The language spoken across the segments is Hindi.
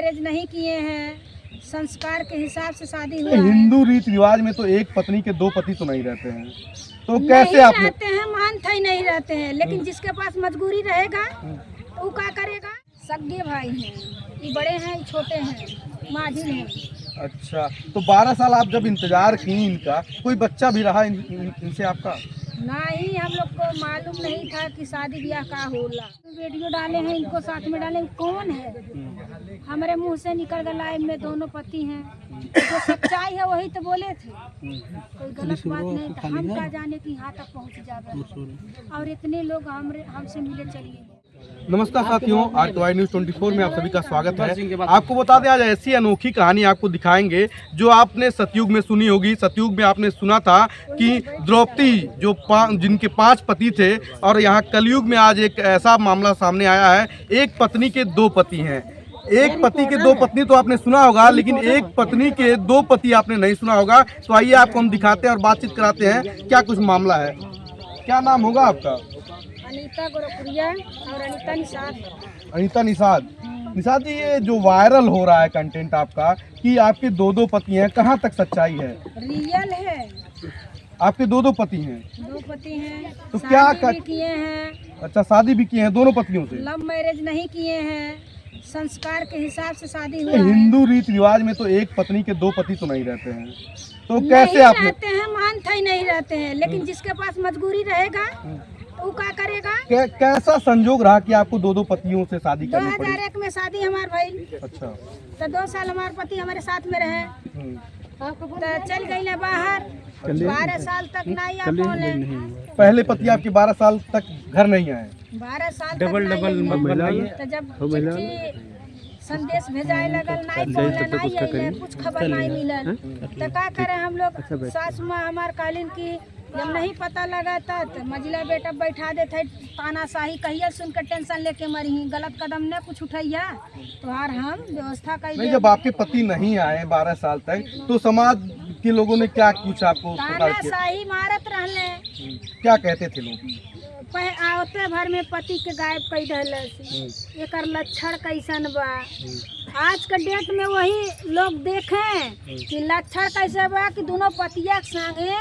मैरिज नहीं किए हैं, संस्कार के हिसाब से शादी हुआ है। हिंदू रीति रिवाज में तो एक पत्नी के दो पति तो नहीं रहते हैं, तो कैसे आप रहते हैं, मानते ही नहीं रहते हैं, लेकिन जिसके पास मजबूरी रहेगा तो वो क्या करेगा। सगे भाई हैं, ये बड़े हैं, ये छोटे हैं, माझी हैं। अच्छा, तो 12 साल आप जब इंतजार की इनका, कोई बच्चा भी रहा इनसे आपका? नहीं, हम लोग को मालूम नहीं था कि शादी ब्याह का होला। वीडियो डाले हैं, इनको साथ में डाले, कौन है? हमारे मुंह से निकल गया लाइव में दोनों पति हैं, जो सच्चाई है वही तो बोले थे, कोई गलत बात नहीं था। हम क्या जाने कि यहाँ तक पहुँच जावे, और इतने लोग हमसे मिले चलिए। नमस्कार साथियों, RTY न्यूज़ 24 में आप सभी का स्वागत है। आपको बता दें, आज ऐसी अनोखी कहानी आपको दिखाएंगे जो आपने सतयुग में सुनी होगी। सतयुग में आपने सुना था कि द्रौपदी जो जिनके 5 पति थे, और यहाँ कलयुग में आज एक ऐसा मामला सामने आया है, एक पत्नी के 2 पति हैं। एक पति के 2 पत्नी तो आपने सुना होगा, लेकिन एक पत्नी के 2 पति आपने नहीं सुना होगा। तो आइए आपको हम दिखाते हैं और बातचीत कराते हैं क्या कुछ मामला है। क्या नाम होगा आपका? अनीता गोरखपुरिया और अनीता निषाद। अनीता निषाद। निषाद जी, ये जो वायरल हो रहा है कंटेंट आपका कि आपके 2 पति हैं, कहाँ तक सच्चाई है? रियल है, आपके 2 पति हैं? 2 पति हैं, तो क्या शादी भी किए हैं। अच्छा, शादी भी किए हैं दोनों पतियों से? लव मैरिज नहीं किए हैं, संस्कार के हिसाब से शादी हुआ है। हिंदू रीति रिवाज में तो एक पत्नी के 2 पति तो नहीं रहते हैं, तो कैसे आप रहते हैं, मानते ही नहीं रहते हैं, लेकिन जिसके पास मजबूरी रहेगा वो क्या करेगा। कैसा संजोग रहा कि आपको 2 पतियों से शादी करनी पड़ी? 2001 में शादी हमारे भाई। अच्छा, तो 2 साल हमारे पति हमारे साथ में रहे, तो चल गई ना बाहर। 12 साल तक नहीं आ पौले। पहले पति आपके 12 साल तक घर नहीं आए? 12 साल डबल तो जब चिट्ठी संदेश भेजाए लगल, नहीं पौले, नहीं आइले, कुछ खबर नहीं मिलल, तो क्या करे हम लोग। सासू माँ हमार कालीन की जब नहीं पता लगा था तो मझिला बेटा बैठा देते, तानाशाही कहिए सुन के टेंशन लेके मरी, गलत कदम ने कुछ उठैया तो यार हम व्यवस्था कर। नहीं, जब आपके पति नहीं आए 12 साल तक, तो समाज के लोगों ने क्या कुछ आपको तानाशाही मारत रहले? क्या कहते थे लोग? आवते भर में पति के गायब कई दहलस, एकर लक्षण कैसन बा। आज के डेट में वही लोग देखें कि लक्षण कैसे बा, कि दोनों पतिया के संगे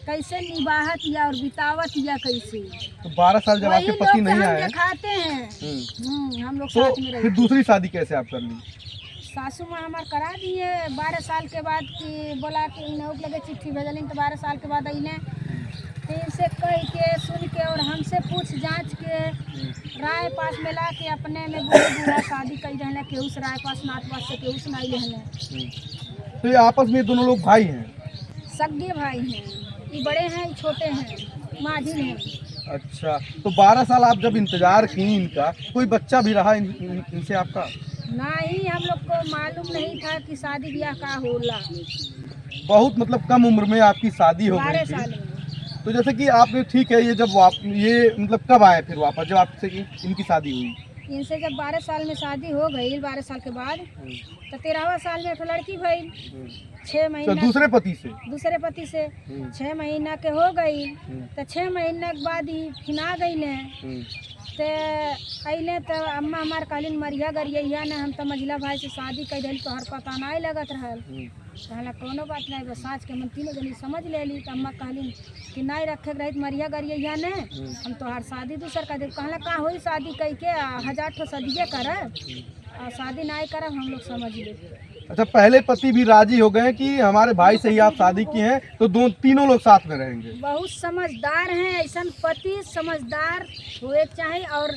कैसे निभावत या और बितावत या कैसे। तो 12 साल जब आपके पति नहीं आए दिखाते हैं। हम लोग तो साथ में फिर दूसरी शादी कैसे आप कर ली? सासू माँ हमार करा दिए 12 साल के बाद, कि बोला कि इन्हें लगे चिट्ठी भेजलिन, तो 12 साल के बाद अइले, फिर से कह के सुन के और हमसे पूछ जांच के राय पास मिला के अपने में बूढ़ा शादी कर रहे, केहू से राय पास नात पास से केहू से नहीं रहने। तो ये आपस में दोनों लोग भाई हैं? सगे भाई हैं, ये बड़े हैं, ये छोटे हैं, माझी हैं। अच्छा, तो 12 साल आप जब इंतजार की इनका, कोई बच्चा भी रहा इनसे आपका? नहीं, हम लोग को मालूम नहीं था कि शादी ब्याह का होला। बहुत मतलब कम उम्र में आपकी शादी हो गई 12 थी। साल में। तो जैसे कि आपने, ठीक है, ये जब ये मतलब कब आए फिर वापस, जब आपसे इनकी शादी हुई? इनसे जब 12 साल में शादी हो गई, 12 साल के बाद तो 13वां साल में एक लड़की भई, 6 महीना। तो दूसरे पति से 6 महीना के हो गई, तो 6 महीना के बाद ही फिना गई तो अइले, तो अम्मा हमार कालीन मरिया गरिया ने, हम तो मझिला भाई से शादी कर दिल, तो हर पता नहीं लगत रहल। कहला कोनो बात नहीं, बस साँच के मन 3 जनी समझ ले ली। तो अम्मा कहलिन कि नहीं रखे रही मरिया गरिया ने, हम तो हर शादी दूसर कर दे। कहला का हुई शादी कह के 1000 ठो सदिए करब, और शादी नहीं करब, हम लोग समझ ले। अच्छा, पहले पति भी राजी हो गए कि हमारे भाई से ही आप शादी की हैं, तो तीनों लोग साथ में रहेंगे? बहुत समझदार हैं, ऐसा पति समझदार हुए चाहिए, और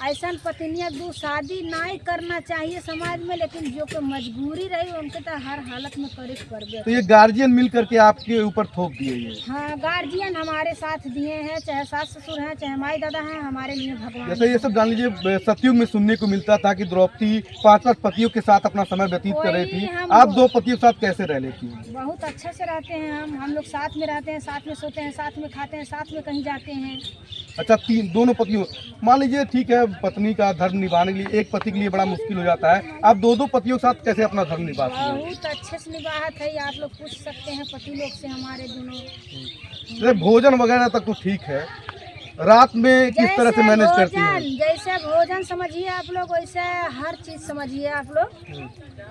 ऐसा पत्नियां दो शादी नहीं करना चाहिए समाज में, लेकिन जो को मजबूरी रही उनके तो हर हालत में करे पड़े। तो ये गार्जियन मिल करके आपके ऊपर थोप दिए ये? हाँ, गार्जियन हमारे साथ दिए हैं, चाहे सास ससुर हैं, चाहे माई दादा हैं, हमारे लिए भगवान। जैसे ये सब जान लीजिए, सतयुग में सुनने को मिलता था कि द्रौपदी 5 पतियों के साथ अपना समय व्यतीत कर रही थी, आप 2 पतियों के साथ कैसे रह लेती हैं? बहुत अच्छे से रहते हैं हम लोग साथ में रहते हैं, साथ में सोते हैं, साथ में खाते हैं, साथ में कहीं जाते हैं। अच्छा, दोनों पतियों, मान लीजिए ठीक है, पत्नी का धर्म निभाने के लिए एक पति के लिए बड़ा मुश्किल हो जाता है, आप 2 पतियों के साथ कैसे अपना धर्म निभाते हैं? बहुत अच्छे से निभात है, आप लोग पूछ सकते हैं पति लोग से हमारे दोनों। भोजन वगैरह तक तो ठीक है, रात में किस तरह से मैनेज करती हैं? भोजन, जैसे भोजन समझिए आप लोग, वैसे हर चीज समझिए आप लोग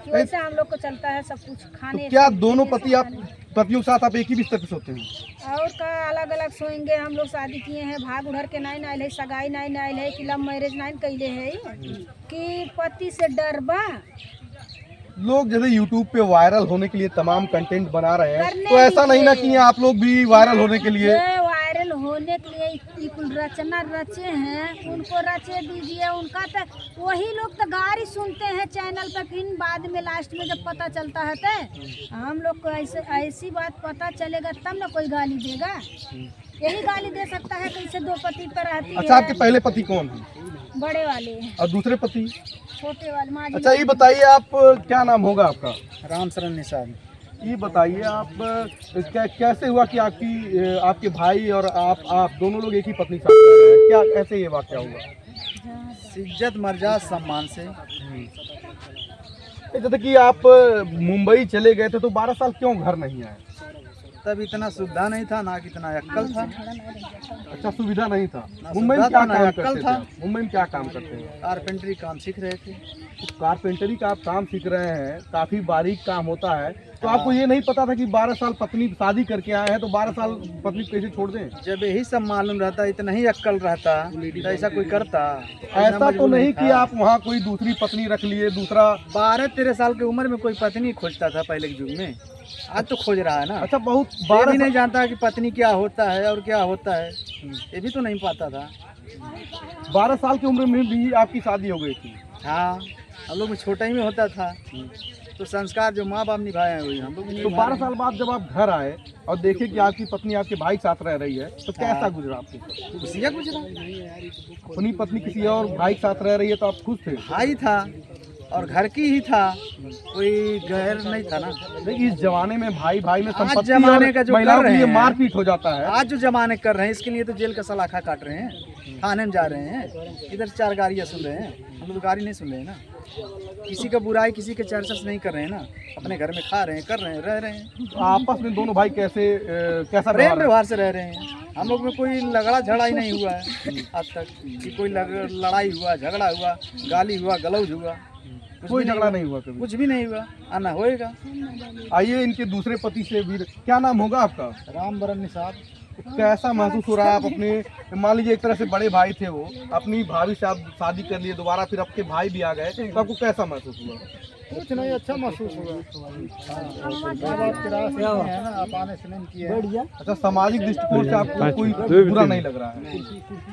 कि वैसे हम लोग को चलता है सब कुछ खाने। तो क्या दोनों पतियों के साथ आप एक ही बिस्तर पे सोते हैं? और का अलग अलग सोएंगे। हम लोग शादी किए हैं, भाग उधर के नहीं नाइल है, सगाई नहीं नाइल है, कि लव मैरिज नहीं कैले है कि पति से डरबा। लोग जैसे YouTube पे वायरल होने के लिए तमाम कंटेंट बना रहे हैं, करने तो ऐसा नहीं ना दीजिए। कि आप लोग भी वायरल होने के लिए? ये वायरल होने के लिए ई कुल रचना रचे हैं, उनको रचे दीजिए। उनका तो वही लोग तो गारी सुनते हैं चैनल पे, फिर बाद में लास्ट में जब पता चलता है तो हम लोग को ऐसी बात पता चलेगा तब ना कोई गाली देगा। यही गाली दे सकता है कि इसे दो पति पर रहती अच्छा, है। आपके पहले पति कौन थे? बड़े वाले, और दूसरे पति? छोटे वाले माँ। अच्छा, ये बताइए आप, क्या नाम होगा आपका? राम शरण निषाद। ये बताइए आप, कैसे हुआ कि आपके भाई और आप दोनों लोग एक ही पत्नी साथ रह रहे हैं? क्या ऐसे ये वाकया हुआ? इज्जत मर्यादा सम्मान से। जैसे कि आप मुंबई चले गए थे तो 12 साल क्यों घर नहीं आए? तब इतना सुविधा नहीं था, ना कितना अक्कल था। अच्छा, सुविधा नहीं था। ना मुंबई में सुविधा क्या था, ना काम अक्कल करते थे था। आप? मुंबई में क्या काम करते हैं? कारपेंटरी काम सीख रहे थे। तो कारपेंटरी का आप काम सीख रहे हैं, काफी बारीक काम होता है, तो आपको ये नहीं पता था कि 12 साल पत्नी शादी करके आए हैं तो 12 साल पत्नी कैसे छोड़ दें? जब यही सब मालूम रहता, इतना ही अक्कल रहता तो ऐसा कोई करता? ऐसा तो नहीं कि आप वहाँ कोई दूसरी पत्नी रख लिए, दूसरा? 12-13 साल की उम्र में कोई पत्नी खोजता था पहले के युग में, आज तो खोज रहा है ना। अच्छा, बहुत ये 12 भी नहीं जानता कि पत्नी क्या होता है और क्या होता है, ये भी तो नहीं पाता था। 12 साल की उम्र में भी आपकी शादी हो गई थी? हाँ, हम लोग में छोटा ही में होता था, तो संस्कार जो माँ बाप निभाए हैं वही हम लोग भी तो निभा 12 रहे हैं। साल बाद जब आप घर आए और देखे कि आपकी पत्नी आपके भाई साथ रह रही है तो कैसा गुजरा आपको? खुशियाँ कुछ ना, अपनी पत्नी किसी और भाई के साथ रह रही है तो आप खुश थे? भाई था और घर की ही था, कोई गैर नहीं था ना। देखिए, इस जमाने में भाई भाई में आज संपत्ति जमाने और का जो महिलाओं कर के रहे लिए हैं, मारपीट हो जाता है। आज जो जमाने कर रहे हैं इसके लिए तो जेल का सलाखा काट रहे हैं, थाने में जा रहे हैं, इधर 4 गाड़ियाँ सुन रहे हैं, हम लोग गाड़ी नहीं सुन रहे हैं ना। किसी का बुराई, किसी के चर्चा नहीं कर रहे हैं ना, अपने घर में खा रहे हैं, कर रहे हैं, रह रहे हैं। तो आपस में दोनों भाई कैसा प्रेम व्यवहार है? व्यवहार से रह रहे हैं। हम लोग में कोई लगड़ा झगड़ा ही नहीं हुआ है आज तक कि कोई लड़ाई हुआ, झगड़ा हुआ, गाली हुआ, गलौज हुआ, कोई झगड़ा नहीं हुआ कभी? कुछ भी नहीं हुआ, आना होएगा। आइए, इनके दूसरे पति से भी, क्या नाम होगा आपका? राम बरन निषाद। कैसा महसूस हो रहा है आप अपने, मान लीजिए एक तरह से बड़े भाई थे वो, अपनी भाभी से आप शादी कर लिए, दोबारा फिर आपके भाई भी आ गए, तो आपको कैसा महसूस हुआ? कुछ नहीं, अच्छा महसूस हुआ। अच्छा, सामाजिक दृष्टिकोण से आपको कोई बुरा नहीं लग रहा है?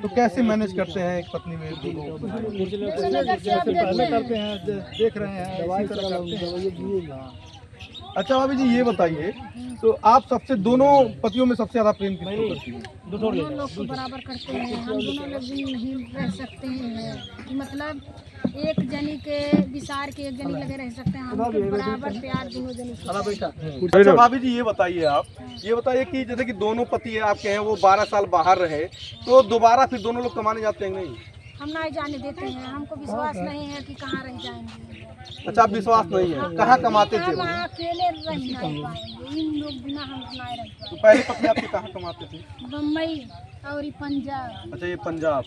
तो कैसे मैनेज करते हैं एक पत्नी में दोनों? पहले करते हैं, देख रहे हैं, दवाई करते हैं। अच्छा भाभी जी, ये बताइए, तो आप सबसे, दोनों पतियों में सबसे ज्यादा प्रेम किसको करती हैं? दोनों लोग को बराबर करते हैं। हम दोनों लोग भी नहीं रह सकते हैं कि मतलब एक जनी के विसार के एक जनी लगे रह सकते हैं। हम लोग बराबर प्यार दोनों जनी से। अच्छा भाभी जी, ये बताइए कि जैसे कि दोनों पति आपके हैं, वो 12 साल बाहर रहे, तो दोबारा फिर दोनों लोग कमाने जाते हैं नहीं? हम नहीं जाने देते हैं, हमको विश्वास नहीं है कि कहाँ रह जाएंगे। अच्छा, आप विश्वास नहीं है? कहाँ कमाते थे हम वो? अकेले रह नहीं पाएंगे, इन लोग बिना हम नहीं रह तो पाएंगे। पहले पत्नी आपके कहाँ कमाते थे? बम्बई और ये पंजाब। अच्छा, ये पंजाब।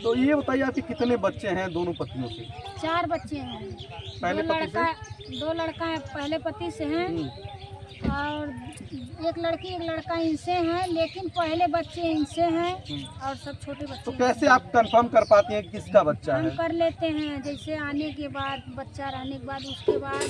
तो ये बताइए, आपके कितने बच्चे हैं दोनों पतियों से? 4 बच्चे हैं। पहले पति से? 2 लड़का है पहले पति से हैं, और एक लड़की एक लड़का इनसे हैं, लेकिन पहले बच्चे इनसे हैं और सब छोटे बच्चे तो हैं। कैसे आप कंफर्म कर पाती हैं कि किसका बच्चा हम है? कर लेते हैं, जैसे आने के बाद, बच्चा रहने के बाद, उसके बाद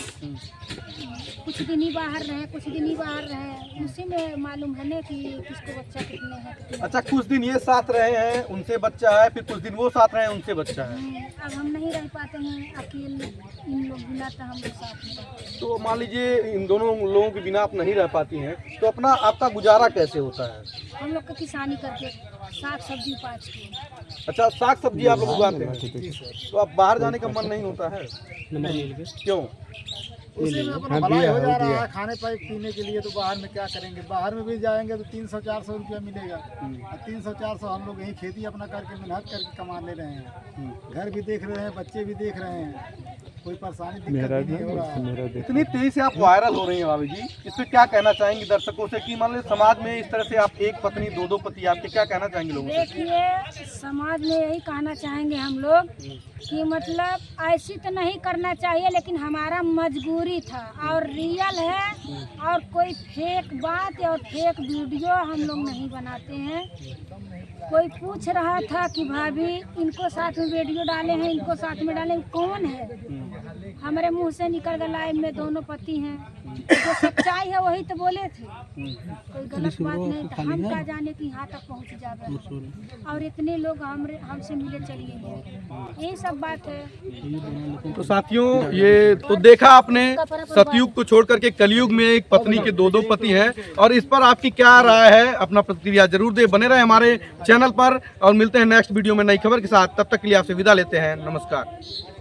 कुछ दिन ही बाहर रहे, कुछ दिन ही बाहर रहे, उसी में मालूम है ना कि किसको बच्चा कितने हैं। अच्छा, कुछ दिन ये साथ रहे हैं, उनसे बच्चा है, फिर कुछ दिन वो साथ रहे हैं, उनसे बच्चा है। अब हम नहीं रह पाते हैं अकेले, इन लोग बिना तो हम लोग साथ में रहते हैं। तो मान लीजिए इन दोनों लोगों के बिना आप नहीं रह पाती हैं, तो अपना आपका गुजारा कैसे होता है? हम लोग को किसानी करके साग सब्जी उपाज के। अच्छा, साग सब्जी आप लोग उगाते हैं, तो आप बाहर जाने का मन नहीं होता है? क्यों? उसी में अपना भलाई हो जा रहा है, खाने पीने के लिए तो बाहर में क्या करेंगे? बाहर में भी जाएंगे तो 300-400 रुपया मिलेगा, और 300-400 हम लोग यहीं खेती अपना करके मेहनत करके कमा ले रहे हैं, घर भी देख रहे हैं, बच्चे भी देख रहे हैं, कोई परेशानी दिक्कत नहीं हो रहा है। इतनी तेजी से आप वायरल हो रही हैं भाभी जी, इस पे क्या कहना चाहेंगे दर्शकों से कि मान लो समाज में इस तरह से आप एक पत्नी दो दो पति, आपके क्या कहना चाहेंगे लोगों से? देखिए, समाज में यही कहना चाहेंगे हम लोग कि मतलब ऐसी तो नहीं करना चाहिए, लेकिन हमारा मजबूरी था और रियल है, और कोई फेक बात और फेक वीडियो हम लोग नहीं बनाते हैं। कोई पूछ रहा था कि भाभी इनको साथ में वीडियो डाले हैं, इनको साथ में डाले, कौन है? हमारे मुंह से निकल गया लाइव में दोनों पति हैं, जो सच्चाई है वही तो बोले थे, कोई गलत बात नहीं। तो हम क्या जाने कि यहाँ तक पहुँच जावे और इतने लोग हमसे मिले चलिए गए, यही सब बात है। तो साथियों, ये तो देखा आपने, सतयुग को छोड़ करके कलयुग में एक पत्नी के दो दो पति हैं, और इस पर आपकी क्या राय है? अपना प्रतिक्रिया जरूर दे। बने रहे हमारे चैनल पर और मिलते हैं नेक्स्ट वीडियो में नई खबर के साथ। तब तक के लिए आपसे विदा लेते हैं। नमस्कार।